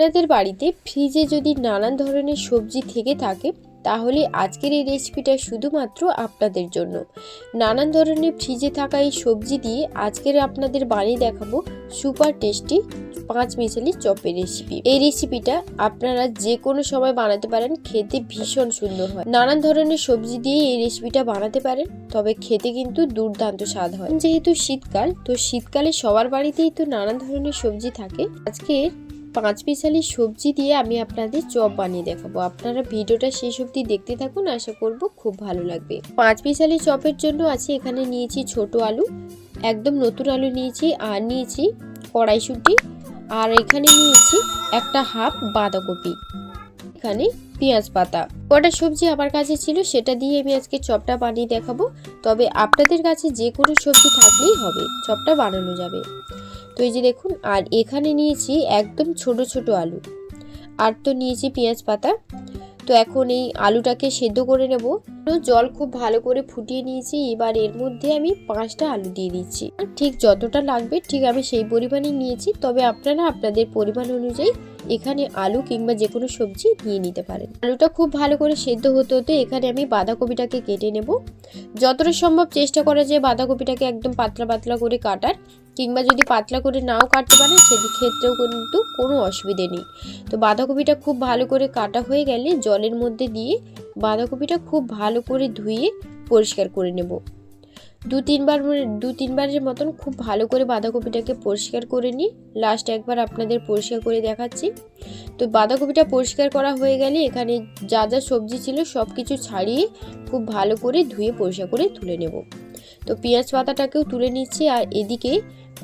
আপনাদের বাড়িতে ফ্রিজে যদি নানান ধরনের সবজি থেকে থাকে তাহলে আজকের এই রেসিপিটা শুধুমাত্র আপনাদের জন্য। নানান ধরনের ফ্রিজে থাকা এই সবজি দিয়ে আজকের আপনাদের বানিয়ে দেখাবো সুপার টেস্টি 5 মিশালি চপের রেসিপি। এই রেসিপিটা আপনারা যে কোনো সময় বানাতে পারেন, খেতে ভীষণ সুন্দর হয়। নানান ধরনের সবজি দিয়ে এই রেসিপিটা বানাতে পারেন, তবে খেতে কিন্তু দুর্দান্ত স্বাদ হয়। যেহেতু শীতকাল, তো শীতকালে সবার বাড়িতেই তো নানান ধরনের সবজি থাকে। আজকের 5 মিশালি সবজি দিয়ে আমি আপনাদের চপ বানিয়ে দেখাবো। আপনারা ভিডিওটা শেষ অবধি দেখতে থাকুন, আশা করব খুব ভালো লাগবে। 5 মিশালি চপের জন্য আছে এখানে নিয়েছি ছোট আলু, একদম নতুন আলু নিয়েছি, আর নিয়েছি কড়াইশুঁটি, আর এখানে নিয়েছি একটা হাফ বাঁধাকপি, এখানে পেঁয়াজ পাতা। কটা সবজি আমার কাছে ছিল, সেটা দিয়ে আমি আজকে চপটা বানিয়ে দেখাবো। তবে আপনাদের কাছে যে কোনো সবজি থাকলেই হবে, চপটা বানানো যাবে। তো এই যে দেখুন, আর এখানে নিয়েছি একদম ছোট ছোট আলু, আর তো নিয়েছি পেঁয়াজ পাতা। তো এখন এই আলুটাকে সেদ্ধ করে নেব। জল খুব ভালো করে ফুটিয়ে নিয়েছি। এবার এর মধ্যে আমি 5টা আলু দিয়ে দিচ্ছি। ঠিক যতটা লাগবে ঠিক আমি সেই পরিমাণে নিয়েছি, তবে আপনারা আপনাদের পরিমাণ অনুযায়ী এখানে আলু কিংবা যে কোনো সবজি নিয়ে নিতে পারেন। আলুটা খুব ভালো করে সেদ্ধ হতে হতে এখানে আমি বাঁধাকপিটাকে কেটে নেব। যতটা সম্ভব চেষ্টা করা যায় বাঁধাকপিটাকে একদম পাতলা পাতলা করে কাটার, কিংবা যদি পাতলা করে নাও কাটতে পারেন সেক্ষেত্রেও কিন্তু কোনো অসুবিধে নেই। তো বাঁধাকপিটা খুব ভালো করে কাটা হয়ে গেলে জলের মধ্যে দিয়ে বাঁধাকপিটা খুব ভালো করে ধুয়ে পরিষ্কার করে নেব। দু তিনবারের মতন খুব ভালো করে বাঁধাকপিটাকে পরিষ্কার করে নিই। লাস্ট একবার আপনাদের পরিষ্কার করে দেখাচ্ছি। তো বাঁধাকপিটা পরিষ্কার করা হয়ে গেলে এখানে যা যা সবজি ছিল সব কিছু ছাড়িয়ে খুব ভালো করে ধুয়ে পরিষ্কার করে তুলে নেব। তো পেঁয়াজ পাতাটাকেও তুলে নিচ্ছি, আর এদিকে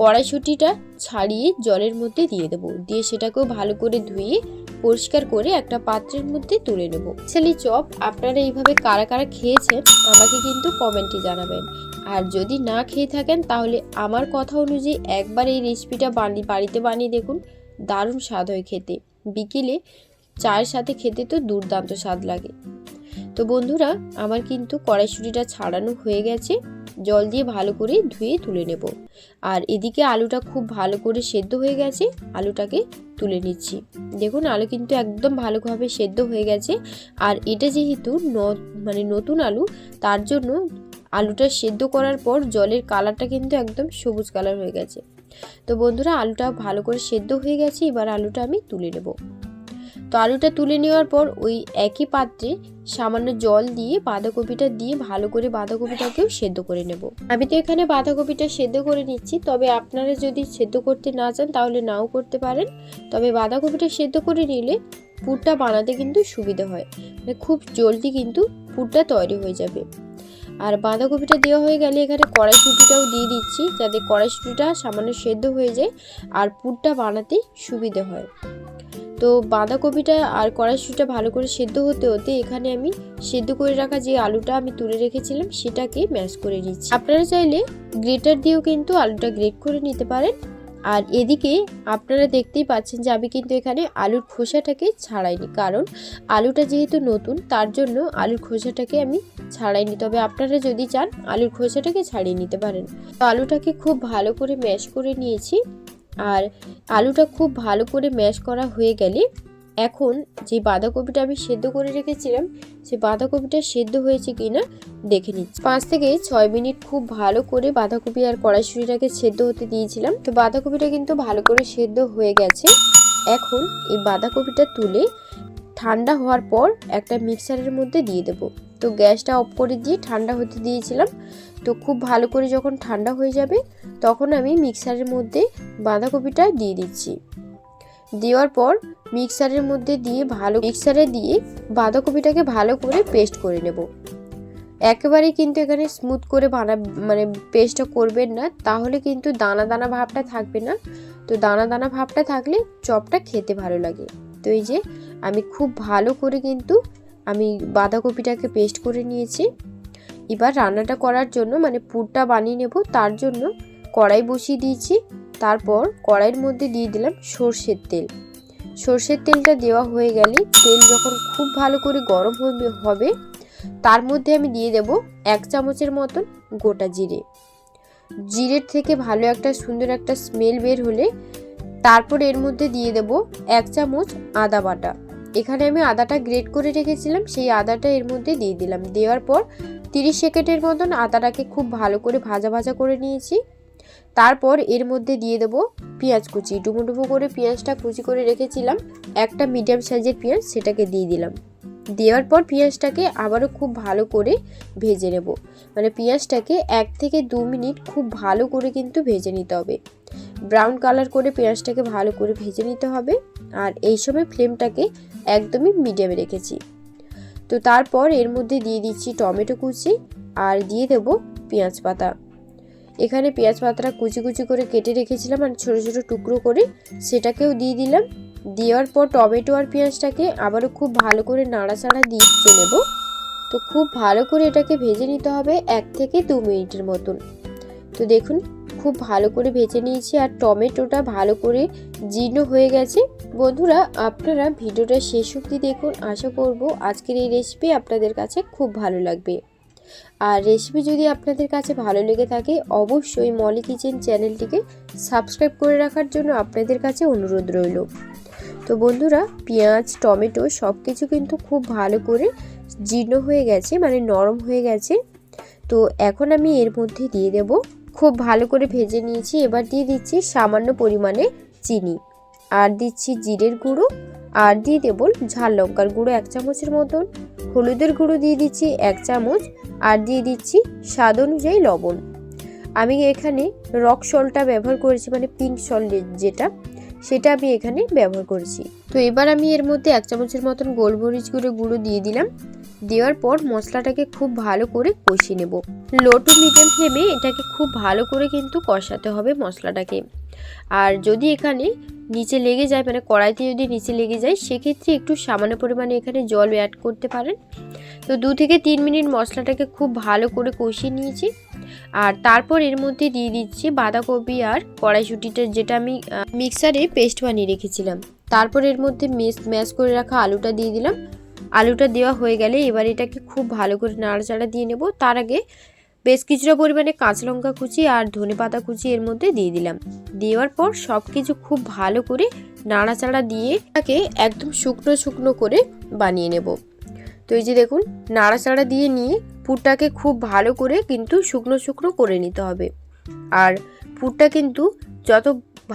কড়াইশুঁটিটা ছাড়িয়ে জলের মধ্যে দিয়ে দেবো। দিয়ে সেটাকেও ভালো করে ধুয়ে পরিষ্কার করে একটা পাত্রের মধ্যে তুলে নেব। ছেলি চপ আপনারা এইভাবে কারা কারা খেয়েছেন আমাকে কিন্তু কমেন্টে জানাবেন। আর যদি না খেয়ে থাকেন তাহলে আমার কথা অনুযায়ী একবার এই রেসিপিটা বাড়িতে বানিয়ে দেখুন, দারুণ স্বাদ হয় খেতে। বিকেলে চায়ের সাথে খেতে তো দুর্দান্ত স্বাদ লাগে। তো বন্ধুরা, আমার কিন্তু কড়াইশুঁটিটা ছাড়ানো হয়ে গেছে। জল দিয়ে ভালো করে ধুয়ে তুলে নেব। আর এদিকে আলুটা খুব ভালো করে সেদ্ধ হয়ে গেছে, আলুটাকে তুলে নিচ্ছি। দেখুন আলু কিন্তু একদম ভালোভাবে সেদ্ধ হয়ে গেছে। আর এটা যেহেতু নতুন আলু, তার জন্য আলুটা সেদ্ধ করার পর জলের কালারটা কিন্তু একদম সবুজ কালার হয়ে গেছে। তো বন্ধুরা, আলুটা ভালো করে সেদ্ধ হয়ে গেছে, এবার আলুটা আমি তুলে নেব। তো আলুটা তুলে নেওয়ার পর ওই একই পাত্রে সামান্য জল দিয়ে বাঁধাকপিটা দিয়ে ভালো করে বাঁধাকপিটাকেও সেদ্ধ করে নেব। আমি তো এখানে বাঁধাকপিটা সেদ্ধ করে নিচ্ছি, তবে আপনারা যদি সেদ্ধ করতে না চান তাহলে নাও করতে পারেন। তবে বাঁধাকপিটা সেদ্ধ করে নিলে পুরটা বানাতে কিন্তু সুবিধা হয়, খুব জলদি কিন্তু পুরটা তৈরি হয়ে যাবে। আর বাঁধাকপিটা দেওয়া হয়ে গেলে এখানে কড়াইশুঁটিটাও দিয়ে দিচ্ছি, যাতে কড়াইশুঁটিটা সামান্য সেদ্ধ হয়ে যায় আর পুরটা বানাতে সুবিধে হয়। তো বাঁধাকপিটা আর কড়াইশুঁটিটা ভালো করে সেদ্ধ হতে হতে এখানে আমি সেদ্ধ করে রাখা যে আলুটা আমি তুলে রেখেছিলাম সেটাকে ম্যাশ করে নিচ্ছি। আপনারা চাইলে গ্রেটার দিয়েও কিন্তু আলুটা গ্রেট করে নিতে পারেন। আর এদিকে আপনারা দেখতেই পাচ্ছেন যে আমি কিন্তু এখানে আলুর খোসাটাকে ছাড়াইনি, কারণ আলুটা যেহেতু নতুন তার জন্য আলুর খোসাটাকে আমি ছাড়াইনি। তবে আপনারা যদি চান আলুর খোসাটাকে ছাড়িয়ে নিতে পারেন। তো আলুটাকে খুব ভালো করে ম্যাশ করে নিয়েছি। আর আলুটা খুব ভালো করে ম্যাশ করা হয়ে গেলে এখন যে বাঁধাকপিটা আমি সেদ্ধ করে রেখেছিলাম সে বাঁধাকপিটা সেদ্ধ হয়েছে কিনা দেখে নিচ্ছি। 5 থেকে 6 মিনিট খুব ভালো করে বাঁধাকপি আর কড়াইশুঁটিটাকে সেদ্ধ হতে দিয়েছিলাম। তো বাঁধাকপিটা কিন্তু ভালো করে সেদ্ধ হয়ে গেছে। এখন এই বাঁধাকপিটা তুলে ঠান্ডা হওয়ার পর একটা মিক্সারের মধ্যে দিয়ে দেব। তো গ্যাসটা অফ করে দিয়ে ঠান্ডা হতে দিয়েছিলাম। তো খুব ভালো করে যখন ঠান্ডা হয়ে যাবে তখন আমি মিক্সারের মধ্যে বাঁধাকপিটা দিয়ে দিচ্ছি। দেওয়ার পর মিক্সারের মধ্যে দিয়ে মিক্সারে দিয়ে বাঁধাকপিটাকে ভালো করে পেস্ট করে নেব। একেবারে কিন্তু এখানে স্মুথ করে পেস্টটা করবেন না, তাহলে কিন্তু দানা দানা ভাবটা থাকবে না। তো দানা দানা ভাবটা থাকলে চপটা খেতে ভালো লাগে। তো এই যে আমি খুব ভালো করে কিন্তু আমি বাঁধাকপিটাকে পেস্ট করে নিয়েছি। এবার রান্নাটা করার জন্য পুরটা বানিয়ে নেব, তার জন্য কড়াই বসিয়ে দিয়েছি। তারপর কড়াইয়ের মধ্যে দিয়ে দিলাম সর্ষের তেল। সর্ষের তেলটা দেওয়া হয়ে গেলে তেল যখন খুব ভালো করে গরম হবে তার মধ্যে আমি দিয়ে দেব 1 চামচের মতন গোটা জিরে। জিরের থেকে ভালো একটা সুন্দর একটা স্মেল বের হলে তারপর এর মধ্যে দিয়ে দেব 1 চামচ আদা বাটা। এখানে আমি আদাটা গ্রেট করে রেখেছিলাম, সেই আদাটা এর মধ্যে দিয়ে দিলাম। দেওয়ার পর 30 সেকেন্ডের মতন আদাটাকে খুব ভালো করে ভাজা ভাজা করে নিয়েছি। তারপর এর মধ্যে দিয়ে দেব পেঁয়াজ কুচি। ডুমো ডুমো করে পেঁয়াজটা কুচি করে রেখেছিলাম, একটা মিডিয়াম সাইজের পেঁয়াজ, সেটাকে দিয়ে দিলাম। দেওয়ার পর পেঁয়াজটাকে আবারও খুব ভালো করে ভেজে নেব। মানে পেঁয়াজটাকে 1 থেকে 2 মিনিট খুব ভালো করে কিন্তু ভেজে নিতে হবে। ব্রাউন কালার করে পেঁয়াজটাকে ভালো করে ভেজে নিতে হবে। আর এই সময় ফ্লেমটাকে একদমই মিডিয়ামে রেখেছি। তো তারপর এর মধ্যে দিয়ে দিচ্ছি টমেটো কুচি আর দিয়ে দেব পেঁয়াজ পাতা। এখানে পেঁয়াজ পাতাটা কুচি কুচি করে কেটে রেখেছিলাম আর ছোটো ছোটো টুকরো করে, সেটাকেও দিয়ে দিলাম। দেওয়ার পর টমেটো আর পেঁয়াজটাকে আবারও খুব ভালো করে নাড়াচাড়া দিয়ে ভেজে নেব। তো খুব ভালো করে এটাকে ভেজে নিতে হবে 1 থেকে 2 মিনিটের মতন। তো দেখুন খুব ভালো করে ভেজে নিয়েছি আর টমেটোটা ভালো করে জীর্ণ হয়ে গেছে। বন্ধুরা, আপনারা ভিডিওটা শেষ অবধি দেখুন। আশা করব আজকের এই রেসিপি আপনাদের কাছে খুব ভালো লাগবে। আর রেসিপি যদি আপনাদের কাছে ভালো লেগে থাকে অবশ্যই মলি কিচেন চ্যানেলটিকে সাবস্ক্রাইব করে রাখার জন্য আপনাদের কাছে অনুরোধ রইল। তো বন্ধুরা, পেঁয়াজ টমেটো সব কিছু কিন্তু খুব ভালো করে জীর্ণ হয়ে গেছে, মানে নরম হয়ে গেছে। তো এখন আমি এর মধ্যে দিয়ে দেব, খুব ভালো করে ভেজে নিয়েছি। এবার দিয়ে দিচ্ছি সামান্য পরিমাণে চিনি, আর দিচ্ছি জিরের গুঁড়ো, আর দিয়ে দেব ঝাল লঙ্কার গুঁড়ো 1 চামচের মতন, হলুদের গুঁড়ো দিয়ে দিচ্ছি 1 চামচ, আর দিয়ে দিচ্ছি স্বাদ অনুযায়ী লবণ। আমি এখানে রক সল্টটা ব্যবহার করেছি, মানে পিঙ্ক সল্ট যেটা, সেটা আমি এখানে ব্যবহার করেছি। তো এবার আমি এর মধ্যে 1 চামচের মতন গোলমরিচ গুঁড়ো দিয়ে দিলাম। দেওয়ার পর মশলাটাকে খুব ভালো করে কষিয়ে নেব। লো টু মিডিয়াম ফ্লেমে এটাকে খুব ভালো করে কিন্তু কষাতে হবে মশলাটাকে। আর যদি এখানে নিচে লেগে যায়, মানে কড়াইতে যদি নিচে লেগে যায়, সেক্ষেত্রে একটু সামান্য পরিমাণে এখানে জল অ্যাড করতে পারেন। তো 2 থেকে 3 মিনিট মশলাটাকে খুব ভালো করে কষিয়ে নিয়েছি। আর তারপর এর মধ্যে দিয়ে দিচ্ছি বাঁধাকপি আর কড়াইশুঁটিটা, যেটা আমি মিক্সারে পেস্ট বানিয়ে রেখেছিলাম। তারপর এর মধ্যে ম্যাশ করে রাখা আলুটা দিয়ে দিলাম। আলুটা দেওয়া হয়ে গেলে এবার এটাকে খুব ভালো করে নাড়াচাড়া দিয়ে নেব। তার আগে বেশ কিছুটা পরিমাণে কাঁচা লঙ্কা কুচি আর ধনেপাতা কুচি এর মধ্যে দিয়ে দিলাম। দেওয়ার পর সব কিছু খুব ভালো করে নাড়াচাড়া দিয়ে এটাকে একদম শুকনো শুকনো করে বানিয়ে নেব। তো এই যে দেখুন, নাড়াচাড়া দিয়ে নিয়ে পুরটাকে খুব ভালো করে কিন্তু শুকনো শুকনো করে নিতে হবে। আর পুরটা কিন্তু যত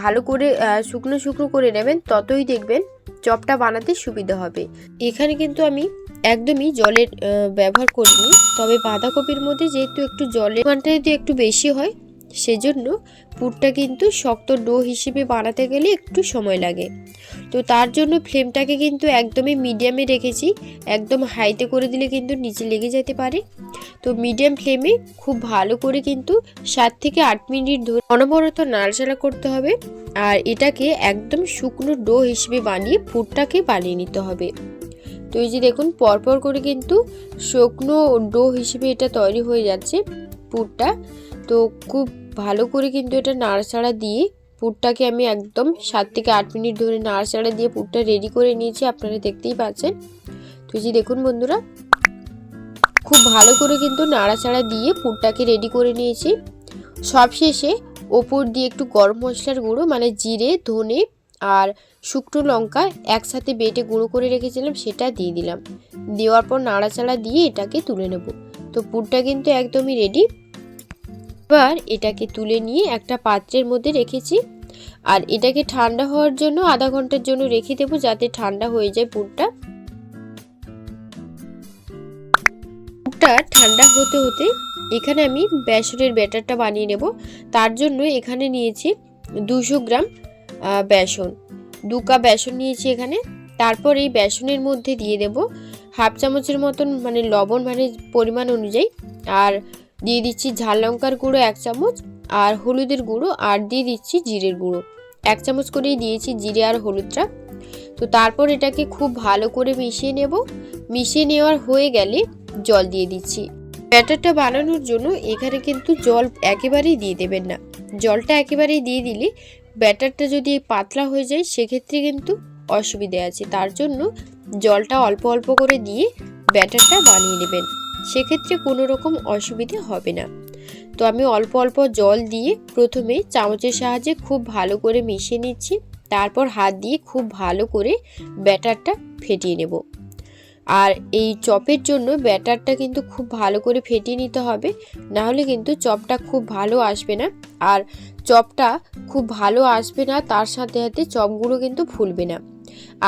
ভালো করে শুকনো শুকনো করে নেবেন, ততই দেখবেন চপটা বানাতে সুবিধা হবে। এখানে কিন্তু আমি একদমই জলের ব্যবহার করিনি, তবে বাঁধাকপির মধ্যে যেহেতু একটু জলের পরিমাণটা যদি একটু বেশি হয়, সেজন্য পুরটা কিন্তু শক্ত ডো হিসেবে বানাতে গেলে একটু সময় লাগে। তো তার জন্য ফ্লেমটাকে কিন্তু একদমই মিডিয়ামে রেখেছি। একদম হাইতে করে দিলে কিন্তু নিচে লেগে যেতে পারে। তো মিডিয়াম ফ্লেমে খুব ভালো করে কিন্তু 7 থেকে 8 মিনিট ধরে অনবরত নাড়াচাড়া করতে হবে। আর এটাকে একদম শুকনো ডো হিসেবে বানিয়ে পুরটাকে বানিয়ে নিতে হবে। তো এই যে দেখুন, পরপর করে কিন্তু শুকনো ডো হিসেবে এটা তৈরি হয়ে যাচ্ছে পুরটা। তো খুব ভালো করে কিন্তু এটা নাড়াচাড়া দিয়ে পুরটাকে আমি একদম 7 থেকে 8 মিনিট ধরে নাড়াচাড়া দিয়ে পুরটা রেডি করে নিয়েছি, আপনারা দেখতেই পাচ্ছেন। তো এই যে দেখুন বন্ধুরা, খুব ভালো করে কিন্তু নাড়াচাড়া দিয়ে পুরটাকে রেডি করে নিয়েছি। সবশেষে ওপর দিয়ে একটু গরম মশলার গুঁড়ো, মানে জিরে ধনে আর শুকনো লঙ্কা একসাথে বেটে গুঁড়ো করে রেখেছিলাম, সেটা দিয়ে দিলাম। দেওয়ার পর নাড়াচাড়া দিয়ে এটাকে তুলে নেব। তো পুরটা কিন্তু একদমই রেডি। এবার এটাকে তুলে নিয়ে একটা পাত্রের মধ্যে রেখেছি। আর এটাকে ঠান্ডা হওয়ার জন্য আধা ঘন্টার জন্য রেখে দেবো, যাতে ঠান্ডা হয়ে যায় পুরটা। পুরটা ঠান্ডা হতে হতে এখানে আমি বেসনের ব্যাটারটা বানিয়ে নেব। তার জন্য এখানে নিয়েছি 200 গ্রাম বেসন, 2 কাপ বেসন নিয়েছি এখানে। তারপর এই বেসনের মধ্যে দিয়ে দেব হাফ চামচের মতন, মানে লবণ, মানে পরিমাণ অনুযায়ী। আর দিয়ে দিচ্ছি ঝাল লঙ্কার গুঁড়ো 1 চামচ, আর হলুদের গুঁড়ো, আর দিয়ে দিচ্ছি জিরের গুঁড়ো 1 চামচ করেই দিয়েছি জিরে আর হলুদটা। তো তারপর এটাকে খুব ভালো করে মিশিয়ে নেব। মিশিয়ে নেওয়ার হয়ে গেলে জল দিয়ে দিচ্ছি। ব্যাটারটা বানানোর জন্য এখানে কিন্তু জল একেবারেই দিয়ে দেবেন না। জলটা একেবারেই দিয়ে দিলে ব্যাটারটা যদি পাতলা হয়ে যায়, সেক্ষেত্রে কিন্তু অসুবিধে আছে। তার জন্য জলটা অল্প অল্প করে দিয়ে ব্যাটারটা বানিয়ে নেবেন, সেক্ষেত্রে কোনো রকম অসুবিধে হবে না। তো আমি অল্প অল্প জল দিয়ে প্রথমে চামচের সাহায্যে খুব ভালো করে মিশিয়ে নিচ্ছি। তারপর হাত দিয়ে খুব ভালো করে ব্যাটারটা ফেটিয়ে নেব। আর এই চপের জন্য ব্যাটারটা কিন্তু খুব ভালো করে ফেটিয়ে নিতে হবে, না হলে কিন্তু চপটা খুব ভালো আসবে না। আর চপটা খুব ভালো আসবে না, তার সাথে সাথে চপগুলো কিন্তু ফুলবে না।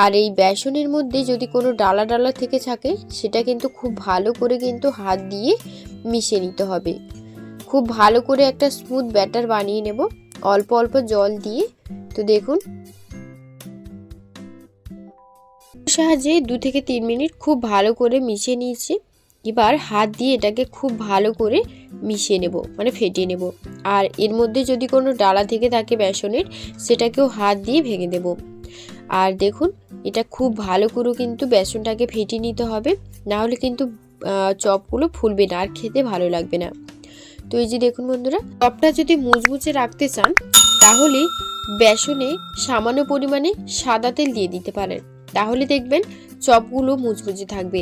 আর এই বেসনের মধ্যে যদি কোনো ডালা ডালা থেকে থাকে সেটা কিন্তু খুব ভালো করে কিন্তু হাত দিয়ে মিশিয়ে নিতে হবে। খুব ভালো করে একটা স্মুথ ব্যাটার বানিয়ে নেব অল্প অল্প জল দিয়ে। তো দেখুন সাহায্যে 2 থেকে 3 মিনিট খুব ভালো করে মিশিয়ে নিয়েছি। এবার হাত দিয়ে এটাকে খুব ভালো করে মিশিয়ে নেব, মানে ফেটিয়ে নেব। আর এর মধ্যে যদি কোনো ডালা থেকে থাকে বেসনের, সেটাকেও হাত দিয়ে ভেঙে দেব। আর দেখুন এটা খুব ভালো করে কিন্তু বেসনটাকে ফেটিয়ে নিতে হবে, না হলে কিন্তু চপগুলো ফুলবে না আর খেতে ভালো লাগবে না। তো এই যে দেখুন বন্ধুরা, চপটা যদি মুচমুচে রাখতে চান তাহলে বেসনে সামান্য পরিমাণে সাদা তেল দিয়ে দিতে পারেন, তাহলে দেখবেন চপগুলো মুচমুচে থাকবে।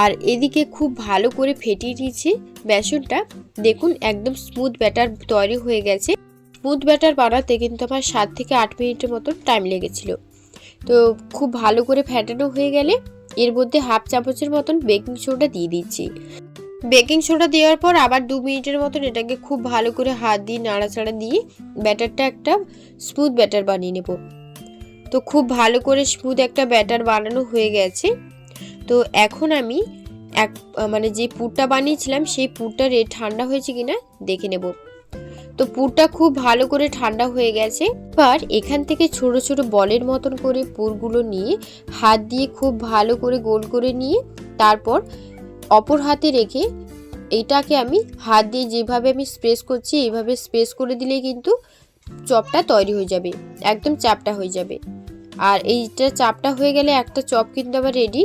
আর এদিকে খুব ভালো করে ফেটিয়ে নিয়েছি বেসনটা। দেখুন একদম স্মুথ ব্যাটার তৈরি হয়ে গেছে। স্মুথ ব্যাটার বানাতে কিন্তু আমার 7 থেকে 8 মিনিটের মতন টাইম লেগেছিল। তো খুব ভালো করে ফেটানো হয়ে গেলে এর মধ্যে হাফ চামচের মতন বেকিং সোডা দিয়ে দিচ্ছি। বেকিং সোডা দেওয়ার পর আবার 2 মিনিটের মতন এটাকে খুব ভালো করে হাত দিয়ে নাড়াচাড়া দিয়ে ব্যাটারটা একটা স্মুথ ব্যাটার বানিয়ে নেব। তো খুব ভালো করে স্মুথ একটা ব্যাটার বানানো হয়ে গেছে। তো এখন আমি মানে যে পুরটা বানিয়েছিলাম সেই পুরটা ঠান্ডা হয়েছে কিনা দেখে নেব। তো পুরটা খুব ভালো করে ঠান্ডা হয়ে গেছে। এবার এখান থেকে ছোট ছোট বলের মতন করে পুরগুলো নিয়ে হাত দিয়ে খুব ভালো করে গোল করে নিয়ে তারপর অপর হাতে রেখে এইটাকে আমি হাত দিয়ে যেভাবে আমি স্প্রেস করছি এইভাবে স্প্রেস করে দিলেই কিন্তু চপটা তৈরি হয়ে যাবে, একদম চাপটা হয়ে যাবে। আর এইটা চাপটা হয়ে গেলে একটা চপ কিন্তু আবার রেডি।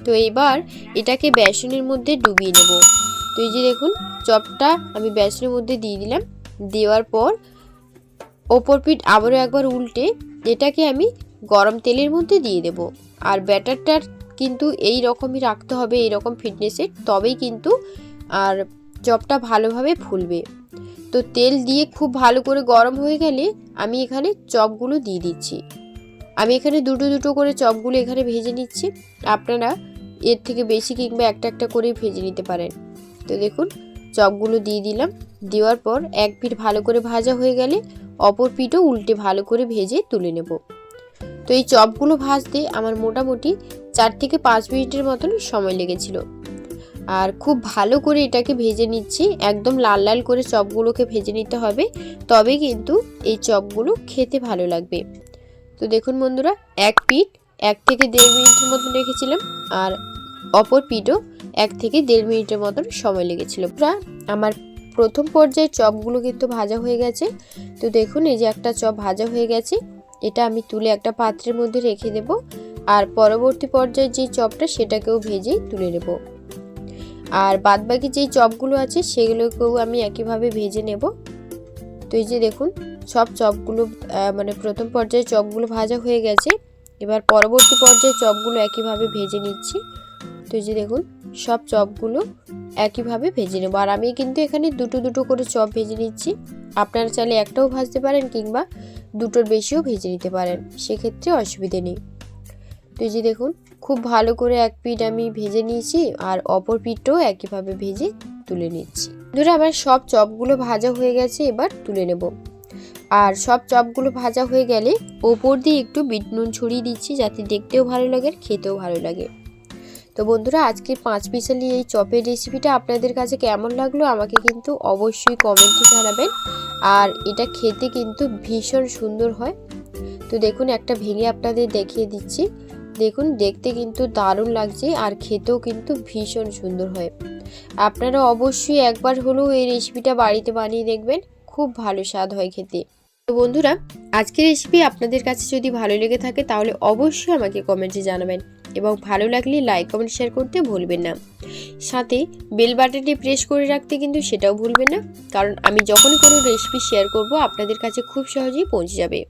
তো এবার এটাকে বেসনের মধ্যে ডুবিয়ে নেব। তো এই যে দেখুন চপটা আমি বেসনের মধ্যে দিয়ে দিলাম। দেওয়ার পর ওপর পিঠ আবারও একবার উল্টে এটাকে আমি গরম তেলের মধ্যে দিয়ে দেব। আর ব্যাটারটার কিন্তু এই রকমই রাখতে হবে, এই রকম ফিটনেসের, তবেই কিন্তু আর চপটা ভালোভাবে ফুলবে। তো তেল দিয়ে খুব ভালো করে গরম হয়ে গেলে আমি এখানে চপগুলো দিয়ে দিচ্ছি। আমি এখানে দুটো দুটো করে চপগুলো এখানে ভেজে নিচ্ছি। আপনারা এর থেকে বেশি কিংবা একটা একটা করে ভেজে নিতে পারেন। তো দেখুন চপগুলো দিয়ে দিলাম। দেওয়ার পর এক পিঠ ভালো করে ভাজা হয়ে গেলে অপর পিঠও উল্টে ভালো করে ভেজে তুলে নেব। তো এই চপগুলো ভাজতে আমার মোটামুটি 4 থেকে 5 মিনিটের মতন সময় লেগেছিল। আর খুব ভালো করে এটাকে ভেজে নিচ্ছি, একদম লাল লাল করে চপগুলোকে ভেজে নিতে হবে, তবে কিন্তু এই চপগুলো খেতে ভালো লাগবে। তো দেখুন বন্ধুরা, এক পিঠ 1 থেকে 1.5 মিনিটের মতন রেখেছিলাম আর অপর পিঠও 1 থেকে 1.5 মিনিটের মতন সময় লেগেছিল। আমার প্রথম পর্যায়ে চপগুলো কিন্তু ভাজা হয়ে গেছে। তো দেখুন এই যে একটা চপ ভাজা হয়ে গেছে, এটা আমি তুলে একটা পাত্রের মধ্যে রেখে দেব। আর পরবর্তী পর্যায়ে যে চপটা সেটাকেও ভেজে তুলে নেব। আর বাদবাকি যেই চপগুলো আছে সেগুলোকেও আমি একইভাবে ভেজে নেব। তো এই যে দেখুন সব চপগুলো মানে প্রথম পর্যায়ে চপগুলো ভাজা হয়ে গেছে। এবার পরবর্তী পর্যায়ে চপগুলো একইভাবে ভেজে নিচ্ছি। তো এই যে দেখুন সব চপগুলো একইভাবে ভেজে নেব। আর আমি কিন্তু এখানে দুটো দুটো করে চপ ভেজে নিচ্ছি। আপনারা চাইলে একটাও ভাজতে পারেন কিংবা দুটোর বেশিও ভেজে নিতে পারেন, সেক্ষেত্রে অসুবিধে নেই। তো এই যে দেখুন খুব ভালো করে এক পিঠ আমি ভেজে নিয়েছি আর অপর পিঠটাও একইভাবে ভেজে তুলে নিচ্ছি। ধরে আমার সব চপগুলো ভাজা হয়ে গেছে, এবার তুলে নেব। আর সব চপগুলো ভাজা হয়ে গেলে ওপর দিয়ে একটু বিট নুন ছড়িয়ে দিচ্ছি, যাতে দেখতেও ভালো লাগে আর খেতেও ভালো লাগে। তো বন্ধুরা আজকে 5 পিসালি এই চপের রেসিপিটা আপনাদের কাছে কেমন লাগলো আমাকে কিন্তু অবশ্যই কমেন্টে জানাবেন। আর এটা খেতে কিন্তু ভীষণ সুন্দর হয়। তো দেখুন একটা ভেঙে আপনাদের দেখিয়ে দিচ্ছি। দেখুন দেখতে কিন্তু দারুণ লাগছে আর খেতেও কিন্তু ভীষণ সুন্দর হয়। আপনারা অবশ্যই একবার হলেও এই রেসিপিটা বাড়িতে বানিয়ে দেখবেন, খুব ভালো স্বাদ হয় খেতে। তো বন্ধুরা আজকের রেসিপি আপনাদের কাছে যদি ভালো লেগে থাকে তাহলে অবশ্যই আমাকে কমেন্টে জানাবেন এবং ভালো লাগলে লাইক কমেন্ট শেয়ার করতে ভুলবেন না। সাথে বেল বাটনটি প্রেস করে রাখতে কিন্তু সেটাও ভুলবেন না, কারণ আমি যখনই কোনো রেসিপি শেয়ার করব আপনাদের কাছে খুব সহজেই পৌঁছে যাবে।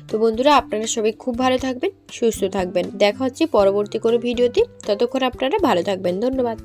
তো বন্ধুরা আপনারা সবাই খুব ভালো থাকবেন, সুস্থ থাকবেন। দেখা হচ্ছে পরবর্তী কোনো ভিডিওতে। ততক্ষণ আপনারা ভালো থাকবেন। ধন্যবাদ।